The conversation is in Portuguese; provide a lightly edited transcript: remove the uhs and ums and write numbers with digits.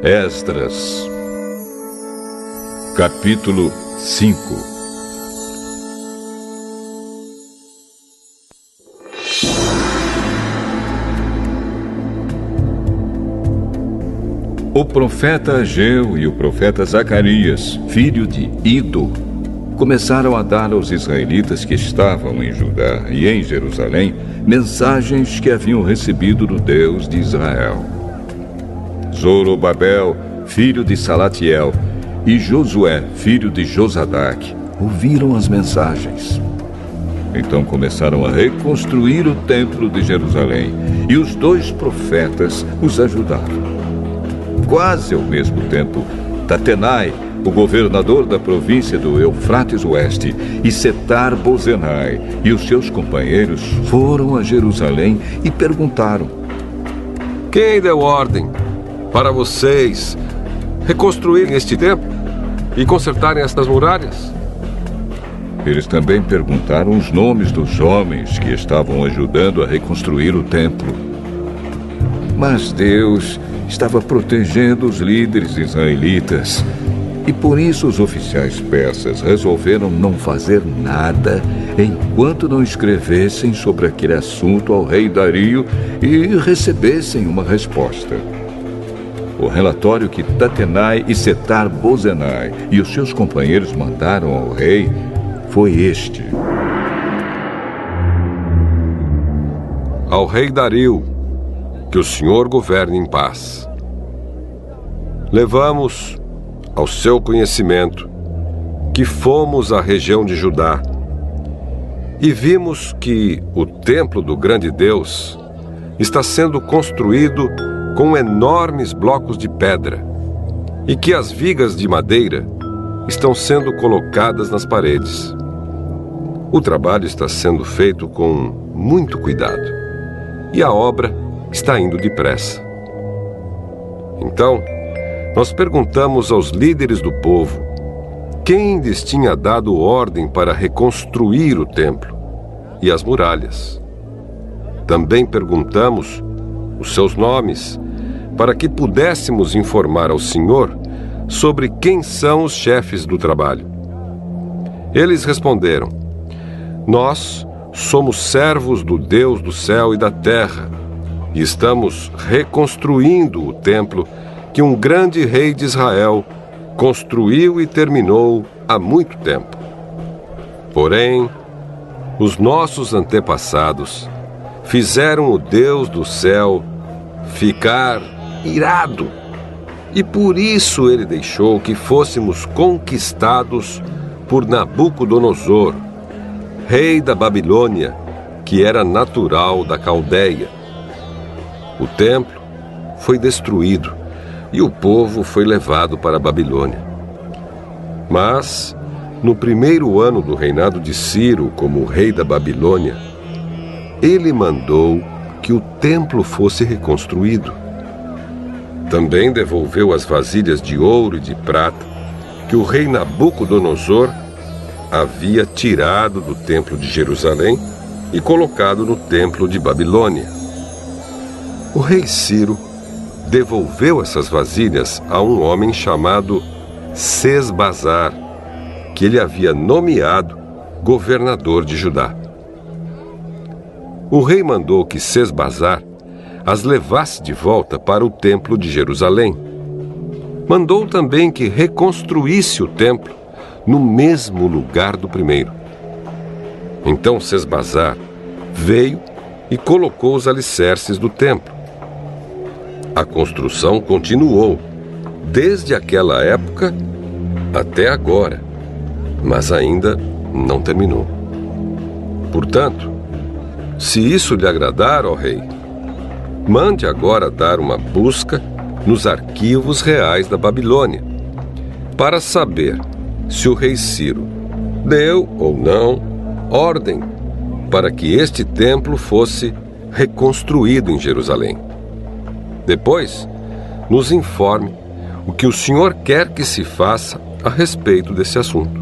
Esdras, capítulo 5. O profeta Ageu e o profeta Zacarias, filho de Ido, começaram a dar aos israelitas que estavam em Judá e em Jerusalém mensagens que haviam recebido do Deus de Israel. Zorobabel, filho de Salatiel, e Josué, filho de Josadaque, ouviram as mensagens. Então começaram a reconstruir o templo de Jerusalém, e os dois profetas os ajudaram. Quase ao mesmo tempo, Tatenai, o governador da província do Eufrates Oeste, e Setar-Bozenai e os seus companheiros foram a Jerusalém e perguntaram: quem deu ordem para vocês reconstruírem este templo e consertarem estas muralhas? Eles também perguntaram os nomes dos homens que estavam ajudando a reconstruir o templo. Mas Deus estava protegendo os líderes israelitas, e por isso os oficiais persas resolveram não fazer nada enquanto não escrevessem sobre aquele assunto ao rei Dario e recebessem uma resposta. O relatório que Tatenai e Setar-Bozenai e os seus companheiros mandaram ao rei foi este: ao rei Dario, que o Senhor governe em paz. Levamos ao seu conhecimento que fomos à região de Judá e vimos que o templo do grande Deus está sendo construído com enormes blocos de pedra e que as vigas de madeira estão sendo colocadas nas paredes. O trabalho está sendo feito com muito cuidado e a obra está indo depressa. Então, nós perguntamos aos líderes do povo quem lhes tinha dado ordem para reconstruir o templo e as muralhas. Também perguntamos os seus nomes para que pudéssemos informar ao Senhor sobre quem são os chefes do trabalho. Eles responderam: nós somos servos do Deus do céu e da terra e estamos reconstruindo o templo que um grande rei de Israel construiu e terminou há muito tempo. Porém, os nossos antepassados fizeram o Deus do céu ficar irado, e por isso ele deixou que fôssemos conquistados por Nabucodonosor, rei da Babilônia, que era natural da Caldeia. O templo foi destruído e o povo foi levado para a Babilônia. Mas, no primeiro ano do reinado de Ciro como rei da Babilônia, ele mandou que o templo fosse reconstruído. Também devolveu as vasilhas de ouro e de prata que o rei Nabucodonosor havia tirado do templo de Jerusalém e colocado no templo de Babilônia. O rei Ciro devolveu essas vasilhas a um homem chamado Sesbazar, que ele havia nomeado governador de Judá. O rei mandou que Sesbazar as levasse de volta para o templo de Jerusalém. Mandou também que reconstruísse o templo no mesmo lugar do primeiro. Então Sesbazar veio e colocou os alicerces do templo. A construção continuou desde aquela época até agora, mas ainda não terminou. Portanto, se isso lhe agradar, ó rei, mande agora dar uma busca nos arquivos reais da Babilônia, para saber se o rei Ciro deu ou não ordem para que este templo fosse reconstruído em Jerusalém. Depois, nos informe o que o senhor quer que se faça a respeito desse assunto.